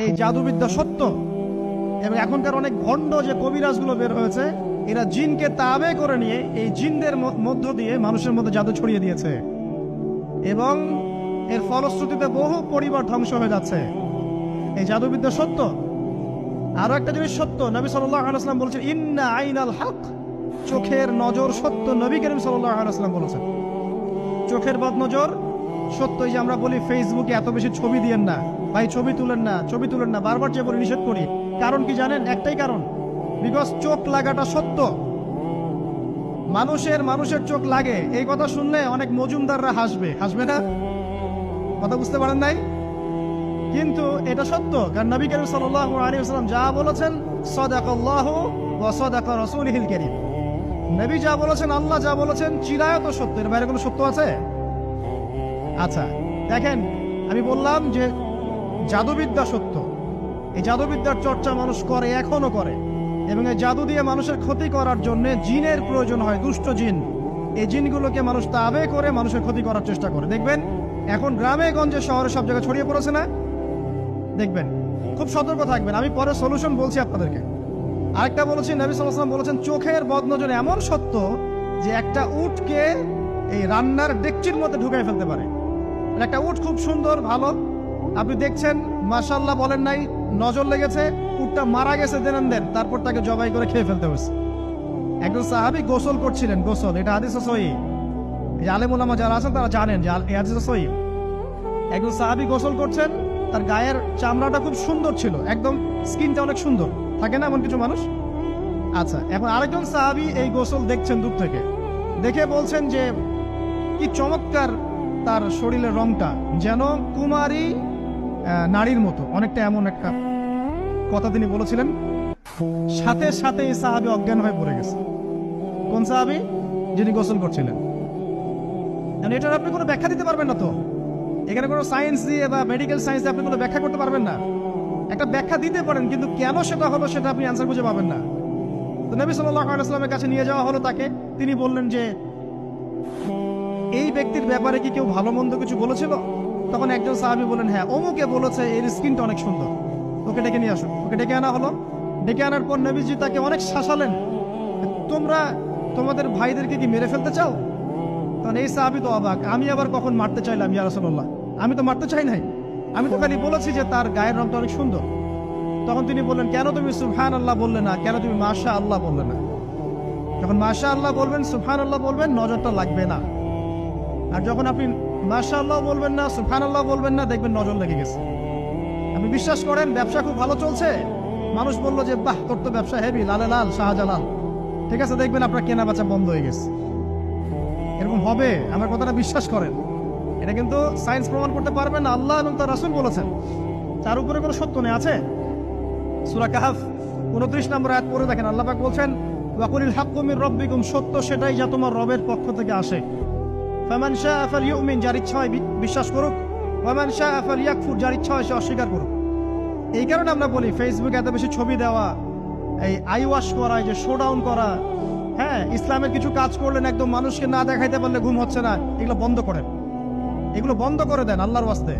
এই জাদুবিদ্যা সত্য, এবং এখনকার অনেক ভণ্ড যে কবিরাজগুলো বের হয়েছে, এরা জিনকে তাবে করে নিয়ে এই জিনদের মধ্য দিয়ে মানুষের মধ্যে জাদু ছড়িয়ে দিয়েছে, এবং এর ফলশ্রুতিতে বহু পরিবার ধ্বংস হয়ে যাচ্ছে। এই জাদুবিদ্যা সত্য। আরো একটা জিনিস সত্য, নবী সাল্লাল্লাহু আলাইহি ওয়াসাল্লাম বলেছেন ইন্না আইনাল হক, চোখের নজর সত্য। নবী করিম সাল্লাল্লাহু আলাইহি ওয়াসাল্লাম বলেছেন চোখের বদনজর সত্য। এই যে আমরা বলি ফেসবুকে এত বেশি ছবি দিয়েন না ভাই, ছবি তুলেন না, ছবি তুলেন না, বারবার যে বলে নিষেধ করি, কারণ কি জানেন? একটাই কারণ, বিকজ চোখ লাগাটা সত্য। মানুষের চোখ লাগে, এই কথা শুনলে অনেক মজুমদাররা হাসবে না? কথা বুঝতে পারেন নাই? কিন্তু এটা সত্য, কারণ নবী করিম সাল্লাল্লাহু আলাইহি ওয়াসাল্লাম যা বলেছেন সাদাকাল্লাহু ওয়া সাদাকা রাসূলুহুল কারীম। নবী যা বলেছেন, আল্লাহ যা বলেছেন, চিরায়ত সত্য, এর বাইরে কোনো সত্য আছে? আচ্ছা দেখেন, আমি বললাম যে জাদুবিদ্যা সত্য। এই জাদুবিদ্যার চর্চা মানুষ করে, এখনো করে, এবং এই জাদু দিয়ে মানুষের ক্ষতি করার জন্য জিনের প্রয়োজন হয়, দুষ্ট জিন। এই জিনগুলোকে মানুষ তাবে করে মানুষের ক্ষতি করার চেষ্টা করে। দেখবেন এখন গ্রামে গঞ্জে শহরে সব জায়গায় ছড়িয়ে পড়েছে না? দেখবেন, খুব সতর্ক থাকবেন। আমি পরে সলিউশন বলছি আপনাদেরকে। আরেকটা বলেছি, নবী সাল্লাল্লাহু আলাইহি ওয়াসাল্লাম বলেছেন চোখের বদনজর এমন সত্য যে একটা উটকে এই রান্নার ডেকচির মধ্যে ঢুকাই ফেলতে পারে। একটা উট খুব সুন্দর, ভালো, আপনি দেখছেন, মাশাআল্লাহ বলেন নাই, নজর লেগেছে, উটটা মারা গেছে, দেন তারপর তাকে জবাই করে খেয়ে ফেলতে হয়েছে। একজন সাহাবী গোসল করছিলেন, গোসল, এটা হাদিস সহিহ। এই আলেম ওলামা যারা আছেন তারা জানেন যে এই হাদিস সহিহ। একজন সাহাবী গোসল করছেন, তার গায়ের চামড়াটা খুব সুন্দর ছিল, একদম স্কিনটা অনেক সুন্দর থাকে না এমন কিছু মানুষ? আচ্ছা, এখন আরেকজন সাহাবী এই গোসল দেখছেন দূর থেকে, দেখে বলছেন যে কি চমৎকার তার শরীরের রংটা, যেন কুমারী নারীর মতো, অনেকটা, এমন একটা কথা তিনি বলেছিলেন। সাথে সাথে এই সাহাবী অজ্ঞান হয়ে পড়ে গেছে। কোন সাহাবী? যিনি গোসল করছিলেন। এটার আপনি কোনো ব্যাখ্যা দিতে পারবেন না তো, এখানে কোনো সায়েন্স দিয়ে বা মেডিকেল সায়েন্স দিয়ে আপনি কোনো ব্যাখ্যা করতে পারবেন না। একটা ব্যাখ্যা দিতে পারেন, কিন্তু কেন সেটা হলো সেটা আপনি অ্যান্সার খুঁজে পাবেন না। তো নবী সাল্লাল্লাহু আলাইহি ওয়াসাল্লামের কাছে নিয়ে যাওয়া হলো তাকে। তিনি বললেন যে এই ব্যক্তির ব্যাপারে কি কেউ ভালো মন্দ কিছু বলেছিল? তখন একজন সাহাবী বলেন, হ্যাঁ, অমুকে বলেছে এর স্কিনটা অনেক সুন্দর, ওকে ডেকে নিয়ে আসো। ওকে ডেকে আনা হলো। ডেকে আনার পর নবীজি তাকে অনেক শাসালেন, তোমরা তোমাদের ভাইদেরকে কি মেরে ফেলতে চাও? তখন এই সাহাবী তো অবাক, আমি আবার কখন মারতে চাইলাম ইয়া রাসূলুল্লাহ? আমি তো মারতে চাই নাই, আমি তো খালি বলেছি যে তার গায়ের রংটা অনেক সুন্দর। তখন তিনি বললেন, কেন তুমি সুবহানাল্লাহ বললে না, কেন তুমি মাশাআল্লাহ বললে না? যখন মাশাআল্লাহ বলবেন, সুবহানাল্লাহ বলবেন, নজরটা লাগবে না। আর যখন আপনি মাশাআল্লাহ বলবেন না, সুবহানাল্লাহ বলবেন না, দেখবেন নজর লেগে গেছে। আপনি বিশ্বাস করেন, ব্যবসা খুব ভালো চলছে, মানুষ বললো যে বাহ, তোর তো ব্যবসা হেভি, লালে লাল শাহজালাল, ঠিক আছে, দেখবেন আপনার কেনা বেচা বন্ধ হয়ে গেছে। এরকম হবে, আমার কথাটা বিশ্বাস করেন। এটা কিন্তু সায়েন্স প্রমাণ করতে পারবে না, আল্লাহ এবং তার রাসূল বলেছেন, তার উপরে কোনো সত্য নেই। আছে সূরা কাহফ 29 নম্বর আয়াত পড়ে দেখেন, আল্লাহ পাক বলছেন ওয়াকুলিল হাক্কু মির রাব্বিকুম, সত্য সেটাই যা তোমার রবের পক্ষ থেকে আসে। ফামান শাআ ফালইউমিন, যার ইচ্ছা হয় বিশ্বাস করুক, ওয়ামান শাআ ফালইয়াকফুর, যার ইচ্ছা হয় সে অস্বীকার করুক। এই কারণে আমরা বলি ফেসবুকে এত বেশি ছবি দেওয়া, এই আই ওয়াশ করা, এই যে শো ডাউন করা, হ্যাঁ, ইসলামের কিছু কাজ করলেন, একদম মানুষকে না দেখাইতে পারলে ঘুম হচ্ছে না, এগুলো বন্ধ করেন, এগুলো বন্ধ করে দেন আল্লাহর ওয়াস্তে।